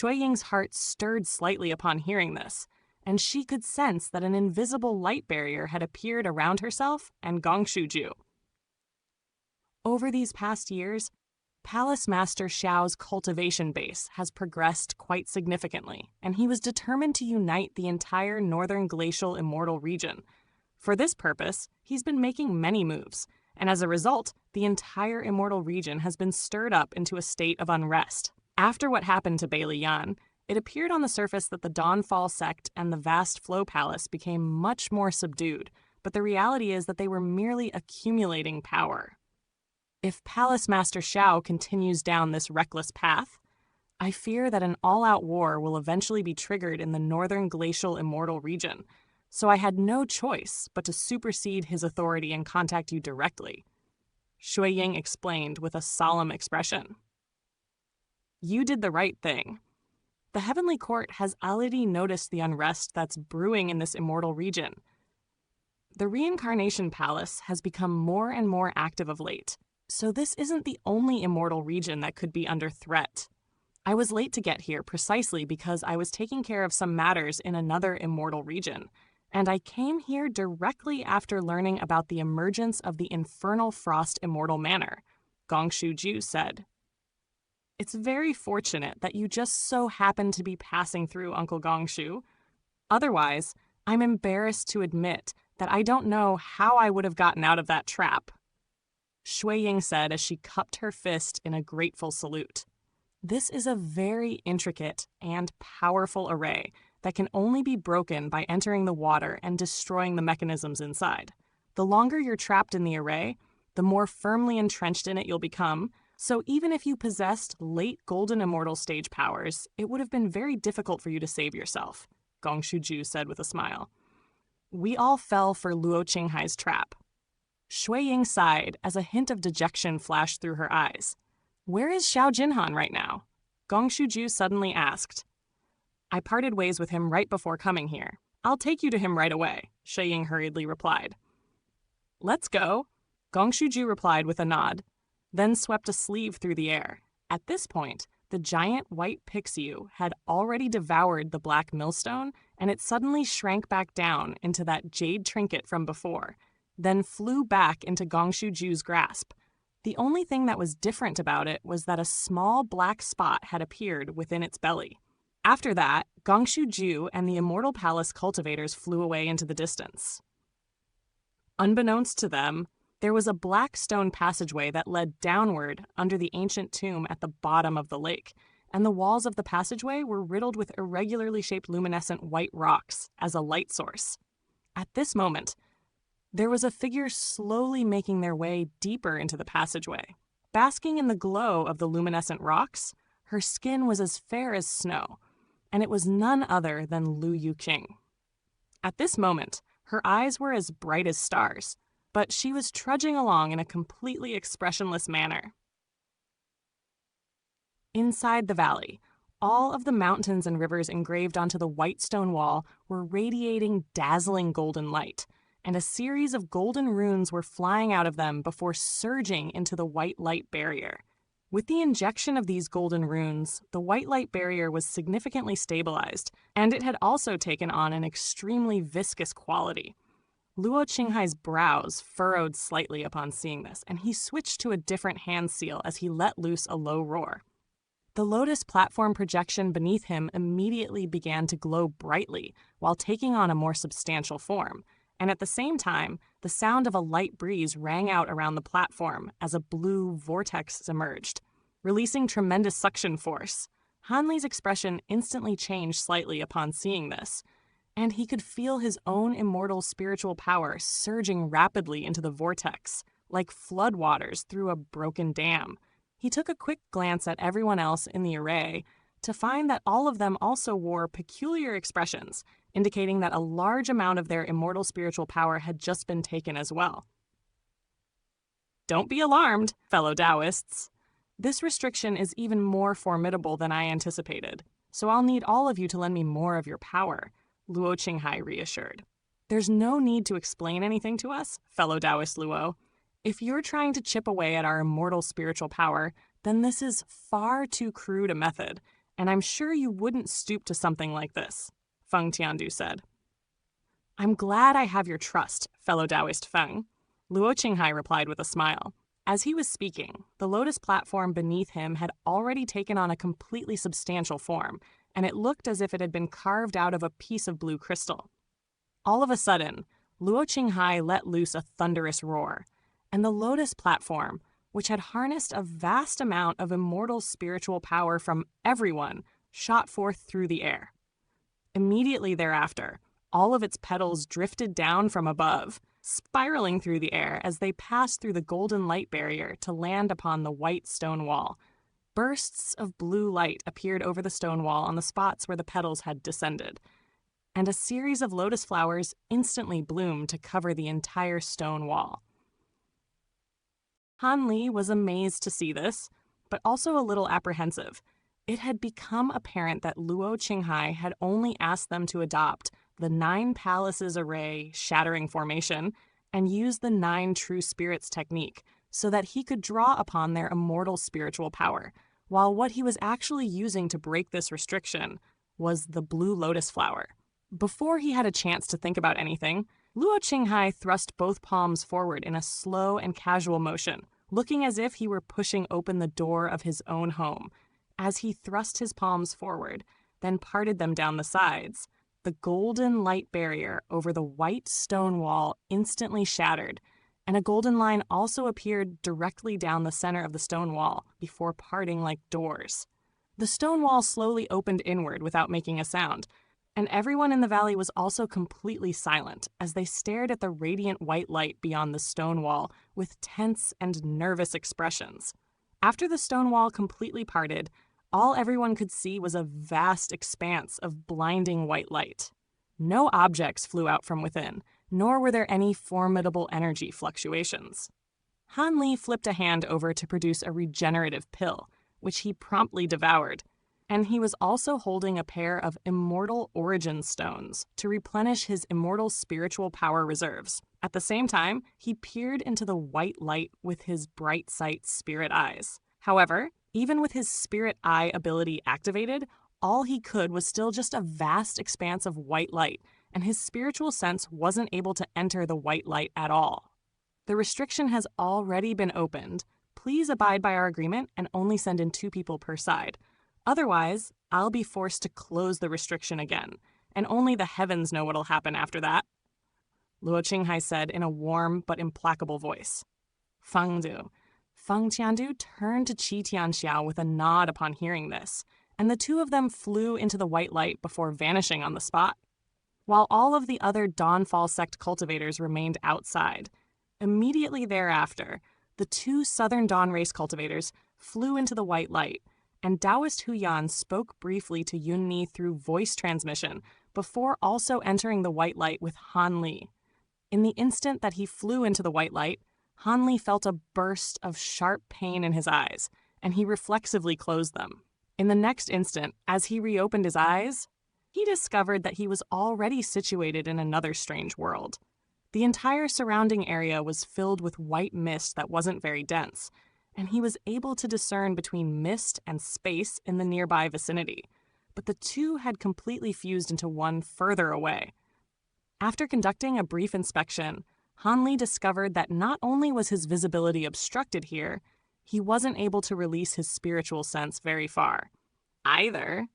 Ying's heart stirred slightly upon hearing this, and she could sense that an invisible light barrier had appeared around herself and Gongshuju. Over these past years, Palace Master Xiao's cultivation base has progressed quite significantly, and he was determined to unite the entire northern glacial immortal region. For this purpose, he's been making many moves, and as a result, the entire immortal region has been stirred up into a state of unrest. After what happened to Bailiyan, it appeared on the surface that the Dawnfall sect and the vast Flow Palace became much more subdued, but the reality is that they were merely accumulating power. If Palace Master Xiao continues down this reckless path, I fear that an all-out war will eventually be triggered in the northern glacial immortal region, so I had no choice but to supersede his authority and contact you directly, Ying explained with a solemn expression. You did the right thing. The Heavenly Court has already noticed the unrest that's brewing in this immortal region. The Reincarnation Palace has become more and more active of late, so this isn't the only immortal region that could be under threat. I was late to get here precisely because I was taking care of some matters in another immortal region, and I came here directly after learning about the emergence of the Infernal Frost Immortal Manor, Gongshuju said. It's very fortunate that you just so happened to be passing through Uncle Gongshu. Otherwise, I'm embarrassed to admit that I don't know how I would have gotten out of that trap, Ying said as she cupped her fist in a grateful salute. This is a very intricate and powerful array that can only be broken by entering the water and destroying the mechanisms inside. The longer you're trapped in the array, the more firmly entrenched in it you'll become, so even if you possessed late Golden Immortal stage powers, it would have been very difficult for you to save yourself, Gongshuju said with a smile. We all fell for Luo Qinghai's trap. Ying sighed as a hint of dejection flashed through her eyes. Where is Xiao Jinhan right now? Gongshuju suddenly asked. I parted ways with him right before coming here. I'll take you to him right away, Ying hurriedly replied. Let's go, Gongshuju replied with a nod, then swept a sleeve through the air. At this point, the giant white Pixiu had already devoured the black millstone, and it suddenly shrank back down into that jade trinket from before, then flew back into Gongshuju's grasp. The only thing that was different about it was that a small black spot had appeared within its belly. After that, Gongshuju and the Immortal Palace cultivators flew away into the distance. Unbeknownst to them, there was a black stone passageway that led downward under the ancient tomb at the bottom of the lake, and the walls of the passageway were riddled with irregularly shaped luminescent white rocks as a light source. At this moment, there was a figure slowly making their way deeper into the passageway. Basking in the glow of the luminescent rocks, her skin was as fair as snow, and it was none other than Lu Yuqing. At this moment, her eyes were as bright as stars, but she was trudging along in a completely expressionless manner. Inside the valley, all of the mountains and rivers engraved onto the white stone wall were radiating dazzling golden light, and a series of golden runes were flying out of them before surging into the white light barrier. With the injection of these golden runes, the white light barrier was significantly stabilized, and it had also taken on an extremely viscous quality. Luo Qinghai's brows furrowed slightly upon seeing this, and he switched to a different hand seal as he let loose a low roar. The lotus platform projection beneath him immediately began to glow brightly while taking on a more substantial form, and at the same time, the sound of a light breeze rang out around the platform as a blue vortex emerged, releasing tremendous suction force. Hanli's expression instantly changed slightly upon seeing this, and he could feel his own immortal spiritual power surging rapidly into the vortex, like floodwaters through a broken dam. He took a quick glance at everyone else in the array to find that all of them also wore peculiar expressions, indicating that a large amount of their immortal spiritual power had just been taken as well. Don't be alarmed, fellow Taoists. This restriction is even more formidable than I anticipated, so I'll need all of you to lend me more of your power, Luo Qinghai reassured. There's no need to explain anything to us, fellow Taoist Luo. If you're trying to chip away at our immortal spiritual power, then this is far too crude a method, and I'm sure you wouldn't stoop to something like this, Feng Tiandu said. I'm glad I have your trust, fellow Taoist Feng, Luo Qinghai replied with a smile. As he was speaking, the lotus platform beneath him had already taken on a completely substantial form, and it looked as if it had been carved out of a piece of blue crystal. All of a sudden, Luo Qinghai let loose a thunderous roar, and the lotus platform, which had harnessed a vast amount of immortal spiritual power from everyone, shot forth through the air. Immediately thereafter, all of its petals drifted down from above, spiraling through the air as they passed through the golden light barrier to land upon the white stone wall. Bursts of blue light appeared over the stone wall on the spots where the petals had descended, and a series of lotus flowers instantly bloomed to cover the entire stone wall. Han Li was amazed to see this, but also a little apprehensive. It had become apparent that Luo Qinghai had only asked them to adopt the 9 palaces array shattering formation and use the 9 true spirits technique so that he could draw upon their immortal spiritual power, while what he was actually using to break this restriction was the blue lotus flower. Before he had a chance to think about anything, Luo Qinghai thrust both palms forward in a slow and casual motion, looking as if he were pushing open the door of his own home. As he thrust his palms forward, then parted them down the sides, the golden light barrier over the white stone wall instantly shattered, and a golden line also appeared directly down the center of the stone wall before parting like doors. The stone wall slowly opened inward without making a sound, and everyone in the valley was also completely silent as they stared at the radiant white light beyond the stone wall with tense and nervous expressions. After the stone wall completely parted, all everyone could see was a vast expanse of blinding white light. No objects flew out from within, nor were there any formidable energy fluctuations. Han Li flipped a hand over to produce a regenerative pill, which he promptly devoured, and he was also holding a pair of immortal origin stones to replenish his immortal spiritual power reserves. At the same time, he peered into the white light with his bright sight spirit eyes. However, even with his spirit eye ability activated, all he could was still just a vast expanse of white light, and his spiritual sense wasn't able to enter the white light at all. The restriction has already been opened. Please abide by our agreement and only send in 2 people per side. Otherwise, I'll be forced to close the restriction again, and only the heavens know what'll happen after that, Luo Qinghai said in a warm but implacable voice. Feng Tiandu turned to Qi Tianxiao with a nod upon hearing this, and the 2 of them flew into the white light before vanishing on the spot, while all of the other Dawnfall sect cultivators remained outside. Immediately thereafter, the 2 Southern Dawn race cultivators flew into the white light, and Taoist Huyan spoke briefly to Yunni through voice transmission before also entering the white light with Han Li. In the instant that he flew into the white light, Han Li felt a burst of sharp pain in his eyes, and he reflexively closed them. In the next instant, as he reopened his eyes, he discovered that he was already situated in another strange world. The entire surrounding area was filled with white mist that wasn't very dense, and he was able to discern between mist and space in the nearby vicinity, but the 2 had completely fused into one further away. After conducting a brief inspection, Han Li discovered that not only was his visibility obstructed here, he wasn't able to release his spiritual sense very far, either.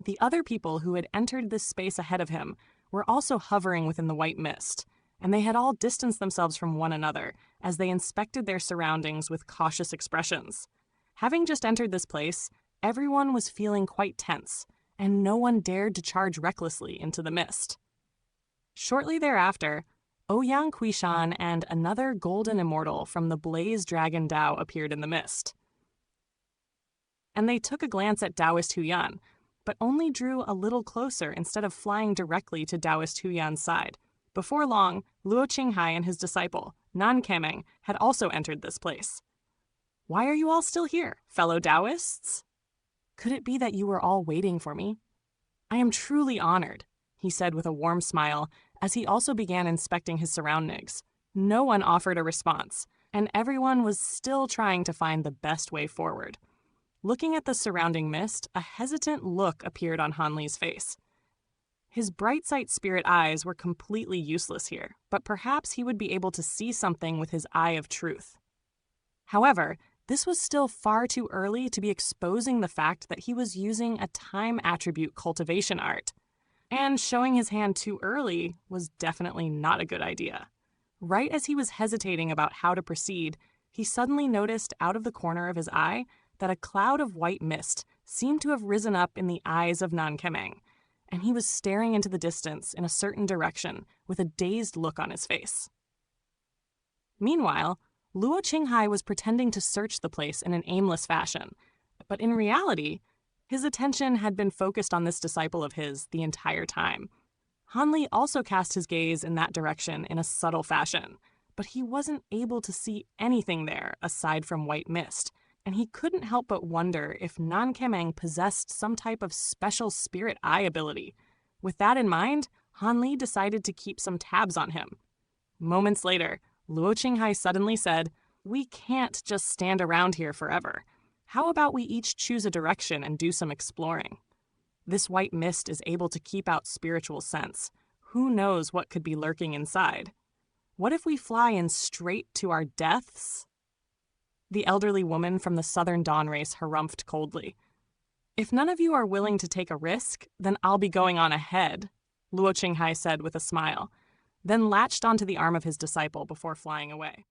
The other people who had entered this space ahead of him were also hovering within the white mist, and they had all distanced themselves from one another as they inspected their surroundings with cautious expressions. Having just entered this place, everyone was feeling quite tense, and no one dared to charge recklessly into the mist. Shortly thereafter, Ouyang Kuishan and another golden immortal from the Blaze Dragon Dao appeared in the mist. And they took a glance at Taoist Huyan, but only drew a little closer instead of flying directly to Taoist Huyan's side. Before long, Luo Qinghai and his disciple, Nan Kemeng, had also entered this place. Why are you all still here, fellow Taoists? Could it be that you were all waiting for me? I am truly honored, he said with a warm smile, as he also began inspecting his surroundings. No one offered a response, and everyone was still trying to find the best way forward. Looking at the surrounding mist, a hesitant look appeared on Han Li's face. His bright sight spirit eyes were completely useless here, but perhaps he would be able to see something with his eye of truth. However, this was still far too early to be exposing the fact that he was using a time attribute cultivation art. And showing his hand too early was definitely not a good idea. Right as he was hesitating about how to proceed, he suddenly noticed out of the corner of his eye that a cloud of white mist seemed to have risen up in the eyes of Nankemang, and he was staring into the distance in a certain direction with a dazed look on his face. Meanwhile, Luo Qinghai was pretending to search the place in an aimless fashion, but in reality, his attention had been focused on this disciple of his the entire time. Han Li also cast his gaze in that direction in a subtle fashion, but he wasn't able to see anything there aside from white mist, and he couldn't help but wonder if Nankemang possessed some type of special spirit eye ability. With that in mind, Han Li decided to keep some tabs on him. Moments later, Luo Qinghai suddenly said, "We can't just stand around here forever. How about we each choose a direction and do some exploring? This white mist is able to keep out spiritual sense. Who knows what could be lurking inside? What if we fly in straight to our deaths?" The elderly woman from the Southern Dawn race harumphed coldly. "If none of you are willing to take a risk, then I'll be going on ahead," Luo Qinghai said with a smile, then latched onto the arm of his disciple before flying away.